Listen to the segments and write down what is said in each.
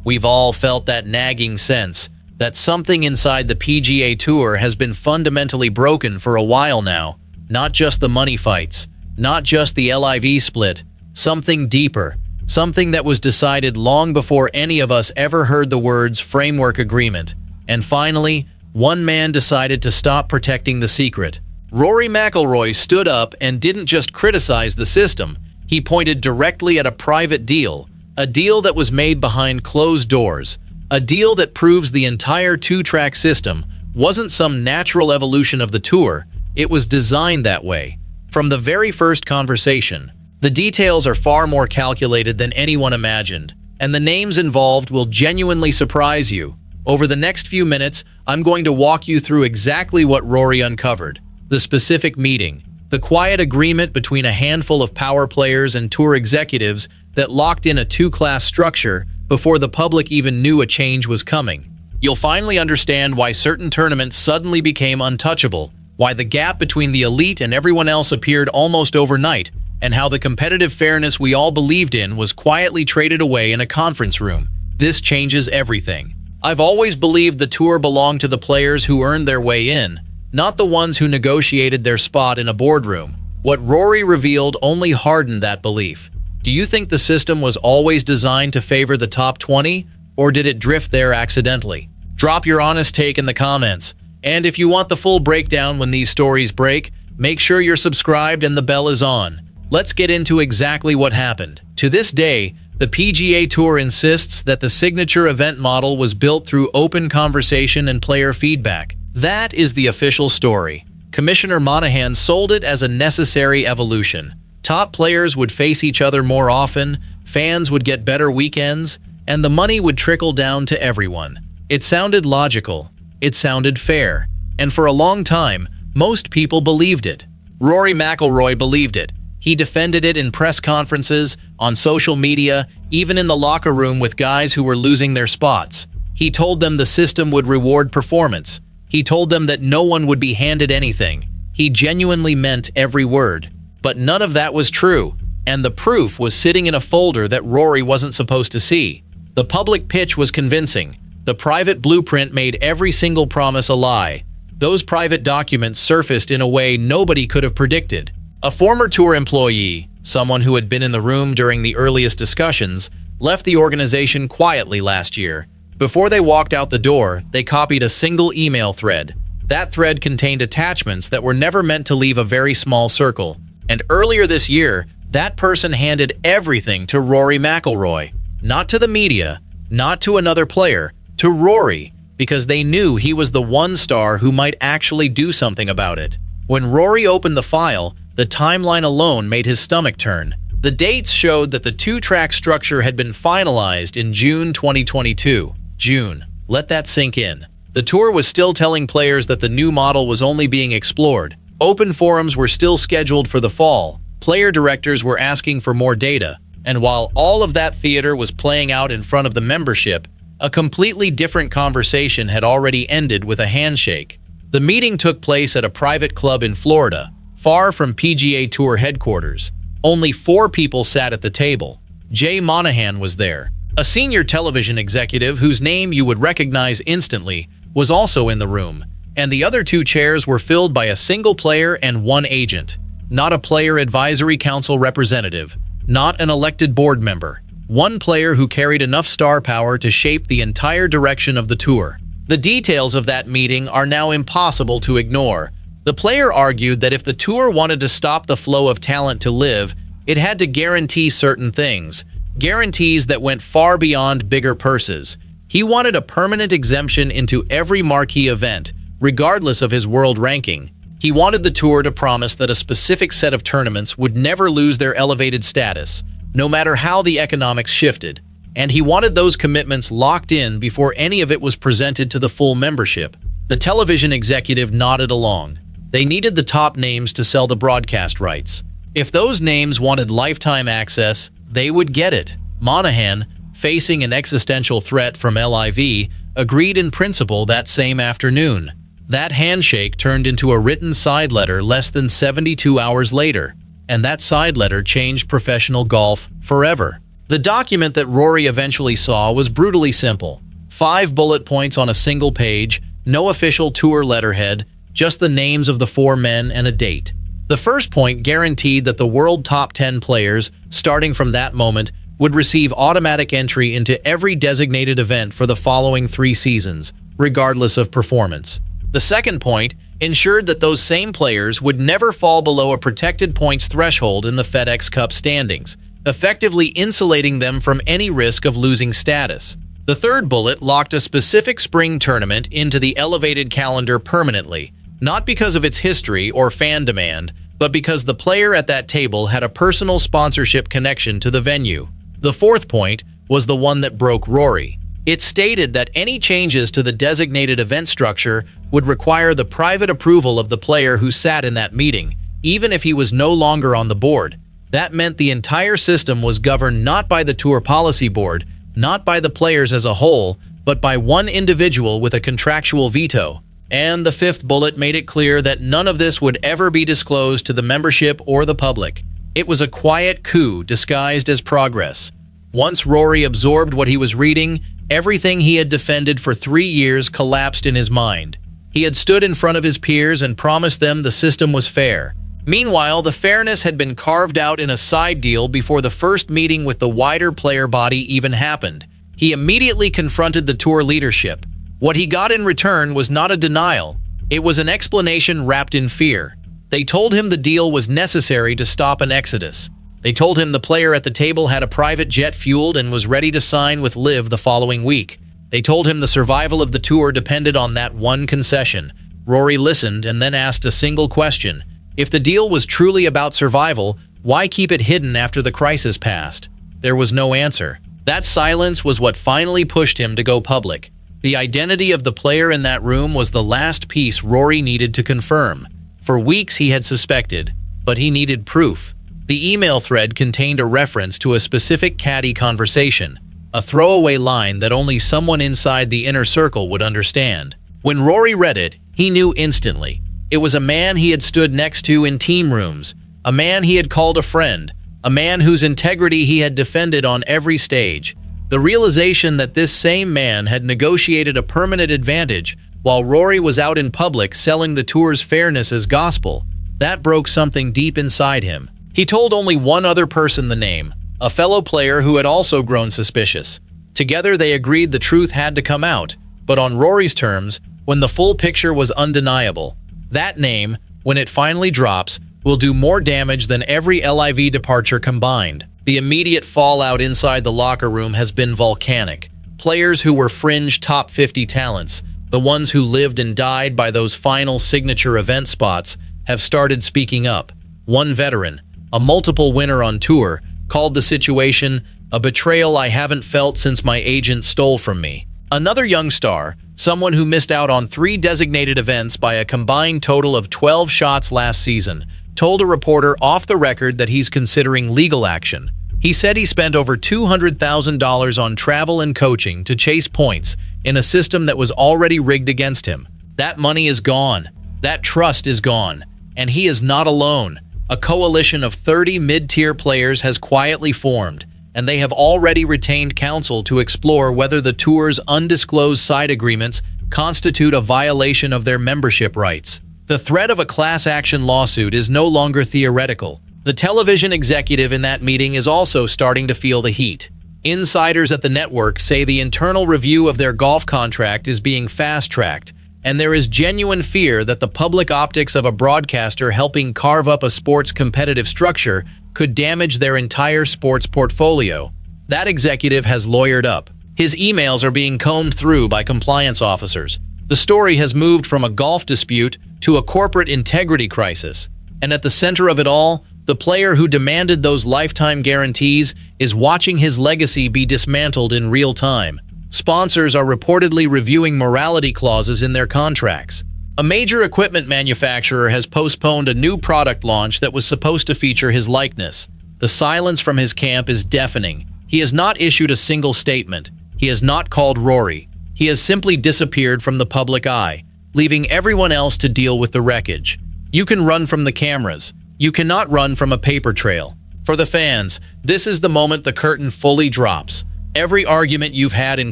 We've all felt that nagging sense that something inside the PGA Tour has been fundamentally broken for a while now. Not just the money fights, not just the LIV split, something deeper, something that was decided long before any of us ever heard the words framework agreement. And finally, one man decided to stop protecting the secret. Rory McIlroy stood up and didn't just criticize the system. He pointed directly at a private deal, a deal that was made behind closed doors, a deal that proves the entire two-track system wasn't some natural evolution of the tour. It was designed that way. From the very first conversation, the details are far more calculated than anyone imagined, and the names involved will genuinely surprise you. Over the next few minutes, I'm going to walk you through exactly what Rory uncovered, the specific meeting, the quiet agreement between a handful of power players and tour executives that locked in a two-class structure before the public even knew a change was coming. You'll finally understand why certain tournaments suddenly became untouchable, why the gap between the elite and everyone else appeared almost overnight, and how the competitive fairness we all believed in was quietly traded away in a conference room. This changes everything. I've always believed the tour belonged to the players who earned their way in, not the ones who negotiated their spot in a boardroom. What Rory revealed only hardened that belief. Do you think the system was always designed to favor the top 20, or did it drift there accidentally? Drop your honest take in the comments. And if you want the full breakdown when these stories break, make sure you're subscribed and the bell is on. Let's get into exactly what happened. To this day, the PGA Tour insists that the signature event model was built through open conversation and player feedback. That is the official story. Commissioner Monahan sold it as a necessary evolution. Top players would face each other more often, fans would get better weekends, and the money would trickle down to everyone. It sounded logical. It sounded fair. And for a long time, most people believed it. Rory McIlroy believed it. He defended it in press conferences, on social media, even in the locker room with guys who were losing their spots. He told them the system would reward performance. He told them that no one would be handed anything. He genuinely meant every word. But none of that was true, and the proof was sitting in a folder that Rory wasn't supposed to see. The public pitch was convincing. The private blueprint made every single promise a lie. Those private documents surfaced in a way nobody could have predicted. A former tour employee, someone who had been in the room during the earliest discussions, left the organization quietly last year. Before they walked out the door, they copied a single email thread. That thread contained attachments that were never meant to leave a very small circle. And earlier this year, that person handed everything to Rory McIlroy. Not to the media, not to another player, to Rory, because they knew he was the one star who might actually do something about it. When Rory opened the file, the timeline alone made his stomach turn. The dates showed that the two-track structure had been finalized in June 2022. June. Let that sink in. The tour was still telling players that the new model was only being explored. Open forums were still scheduled for the fall. Player directors were asking for more data. And while all of that theater was playing out in front of the membership, a completely different conversation had already ended with a handshake. The meeting took place at a private club in Florida, far from PGA Tour headquarters. Only 4 people sat at the table. Jay Monahan was there. A senior television executive whose name you would recognize instantly was also in the room, and the other 2 chairs were filled by a single player and 1 agent. Not a player advisory council representative, not an elected board member. 1 player who carried enough star power to shape the entire direction of the tour. The details of that meeting are now impossible to ignore. The player argued that if the tour wanted to stop the flow of talent to live, it had to guarantee certain things. Guarantees that went far beyond bigger purses. He wanted a permanent exemption into every marquee event, regardless of his world ranking. He wanted the tour to promise that a specific set of tournaments would never lose their elevated status, no matter how the economics shifted. And he wanted those commitments locked in before any of it was presented to the full membership. The television executive nodded along. They needed the top names to sell the broadcast rights. If those names wanted lifetime access, they would get it. Monahan, facing an existential threat from LIV, agreed in principle that same afternoon. That handshake turned into a written side letter less than 72 hours later, and that side letter changed professional golf forever. The document that Rory eventually saw was brutally simple. 5 bullet points on a single page, no official tour letterhead, just the names of the 4 men and a date. The first point guaranteed that the world top 10 players, starting from that moment, would receive automatic entry into every designated event for the following 3 seasons, regardless of performance. The second point ensured that those same players would never fall below a protected points threshold in the FedEx Cup standings, effectively insulating them from any risk of losing status. The third bullet locked a specific spring tournament into the elevated calendar permanently, not because of its history or fan demand, but because the player at that table had a personal sponsorship connection to the venue. The fourth point was the one that broke Rory. It stated that any changes to the designated event structure would require the private approval of the player who sat in that meeting, even if he was no longer on the board. That meant the entire system was governed not by the tour policy board, not by the players as a whole, but by one individual with a contractual veto. And the fifth bullet made it clear that none of this would ever be disclosed to the membership or the public. It was a quiet coup disguised as progress. Once Rory absorbed what he was reading, everything he had defended for 3 years collapsed in his mind. He had stood in front of his peers and promised them the system was fair. Meanwhile, the fairness had been carved out in a side deal before the first meeting with the wider player body even happened. He immediately confronted the tour leadership. What he got in return was not a denial. It was an explanation wrapped in fear. They told him the deal was necessary to stop an exodus. They told him the player at the table had a private jet fueled and was ready to sign with Liv the following week. They told him the survival of the tour depended on that one concession. Rory listened and then asked a single question. If the deal was truly about survival, why keep it hidden after the crisis passed? There was no answer. That silence was what finally pushed him to go public. The identity of the player in that room was the last piece Rory needed to confirm. For weeks he had suspected, but he needed proof. The email thread contained a reference to a specific caddy conversation, a throwaway line that only someone inside the inner circle would understand. When Rory read it, he knew instantly. It was a man he had stood next to in team rooms, a man he had called a friend, a man whose integrity he had defended on every stage. The realization that this same man had negotiated a permanent advantage while Rory was out in public selling the tour's fairness as gospel, that broke something deep inside him. He told only one other person the name, a fellow player who had also grown suspicious. Together they agreed the truth had to come out, but on Rory's terms, when the full picture was undeniable. That name, when it finally drops, will do more damage than every LIV departure combined. The immediate fallout inside the locker room has been volcanic. Players who were fringe top 50 talents, the ones who lived and died by those final signature event spots, have started speaking up. One veteran, a multiple winner on tour, called the situation a betrayal I haven't felt since my agent stole from me. Another young star, someone who missed out on 3 designated events by a combined total of 12 shots last season, told a reporter off the record that he's considering legal action. He said he spent over $200,000 on travel and coaching to chase points in a system that was already rigged against him. That money is gone. That trust is gone. And he is not alone. A coalition of 30 mid-tier players has quietly formed, and they have already retained counsel to explore whether the tour's undisclosed side agreements constitute a violation of their membership rights. The threat of a class action lawsuit is no longer theoretical. The television executive in that meeting is also starting to feel the heat. Insiders at the network say the internal review of their golf contract is being fast-tracked, and there is genuine fear that the public optics of a broadcaster helping carve up a sport's competitive structure could damage their entire sports portfolio. That executive has lawyered up. His emails are being combed through by compliance officers. The story has moved from a golf dispute to a corporate integrity crisis. And at the center of it all, the player who demanded those lifetime guarantees is watching his legacy be dismantled in real time. Sponsors are reportedly reviewing morality clauses in their contracts. A major equipment manufacturer has postponed a new product launch that was supposed to feature his likeness. The silence from his camp is deafening. He has not issued a single statement. He has not called Rory. He has simply disappeared from the public eye, leaving everyone else to deal with the wreckage. You can run from the cameras. You cannot run from a paper trail. For the fans, this is the moment the curtain fully drops. Every argument you've had in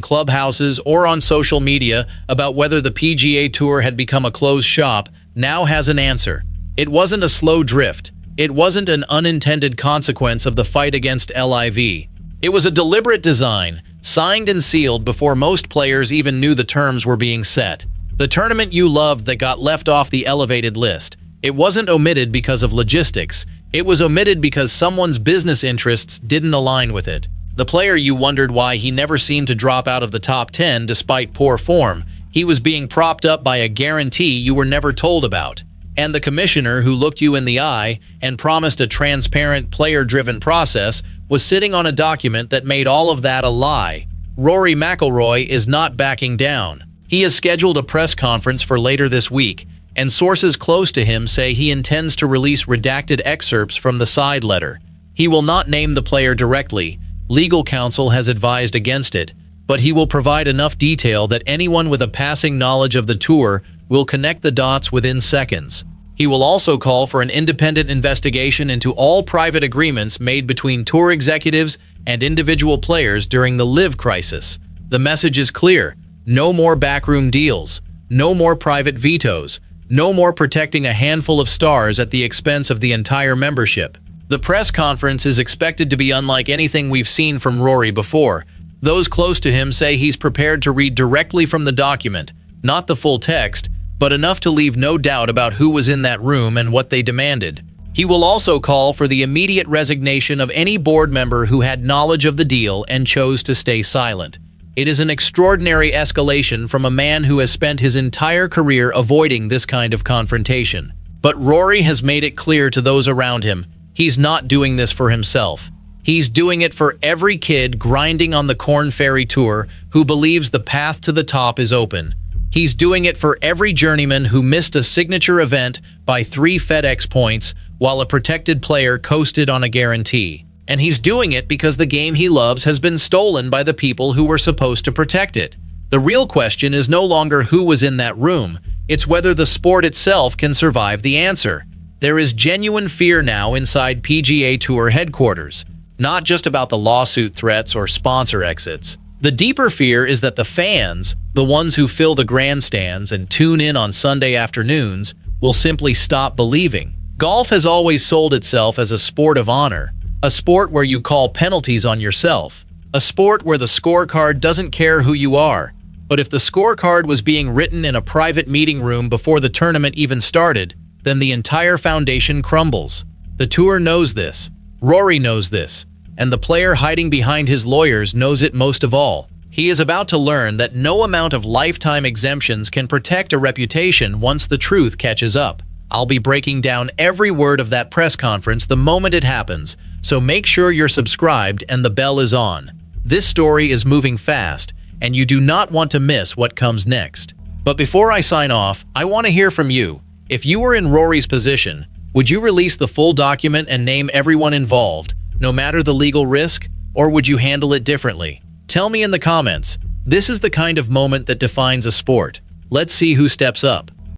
clubhouses or on social media about whether the PGA Tour had become a closed shop now has an answer. It wasn't a slow drift. It wasn't an unintended consequence of the fight against LIV. It was a deliberate design, signed and sealed before most players even knew the terms were being set. The tournament you loved that got left off the elevated list. It wasn't omitted because of logistics. It was omitted because someone's business interests didn't align with it. The player you wondered why he never seemed to drop out of the top 10 despite poor form. He was being propped up by a guarantee you were never told about. And the commissioner who looked you in the eye and promised a transparent, player-driven process was sitting on a document that made all of that a lie. Rory McIlroy is not backing down. He has scheduled a press conference for later this week, and sources close to him say he intends to release redacted excerpts from the side letter. He will not name the player directly. Legal counsel has advised against it, but he will provide enough detail that anyone with a passing knowledge of the tour will connect the dots within seconds. He will also call for an independent investigation into all private agreements made between tour executives and individual players during the LIV crisis. The message is clear. No more backroom deals. No more private vetoes. No more protecting a handful of stars at the expense of the entire membership. The press conference is expected to be unlike anything we've seen from Rory before. Those close to him say he's prepared to read directly from the document, not the full text, but enough to leave no doubt about who was in that room and what they demanded. He will also call for the immediate resignation of any board member who had knowledge of the deal and chose to stay silent. It is an extraordinary escalation from a man who has spent his entire career avoiding this kind of confrontation. But Rory has made it clear to those around him, he's not doing this for himself. He's doing it for every kid grinding on the Corn Ferry Tour who believes the path to the top is open. He's doing it for every journeyman who missed a signature event by 3 FedEx points while a protected player coasted on a guarantee. And he's doing it because the game he loves has been stolen by the people who were supposed to protect it. The real question is no longer who was in that room, it's whether the sport itself can survive the answer. There is genuine fear now inside PGA Tour headquarters, not just about the lawsuit threats or sponsor exits. The deeper fear is that the fans, the ones who fill the grandstands and tune in on Sunday afternoons, will simply stop believing. Golf has always sold itself as a sport of honor, a sport where you call penalties on yourself, a sport where the scorecard doesn't care who you are. But if the scorecard was being written in a private meeting room before the tournament even started, then the entire foundation crumbles. The tour knows this, Rory knows this, and the player hiding behind his lawyers knows it most of all. He is about to learn that no amount of lifetime exemptions can protect a reputation once the truth catches up. I'll be breaking down every word of that press conference the moment it happens, so make sure you're subscribed and the bell is on. This story is moving fast, and you do not want to miss what comes next. But before I sign off, I want to hear from you. If you were in Rory's position, would you release the full document and name everyone involved, no matter the legal risk, or would you handle it differently? Tell me in the comments. This is the kind of moment that defines a sport. Let's see who steps up.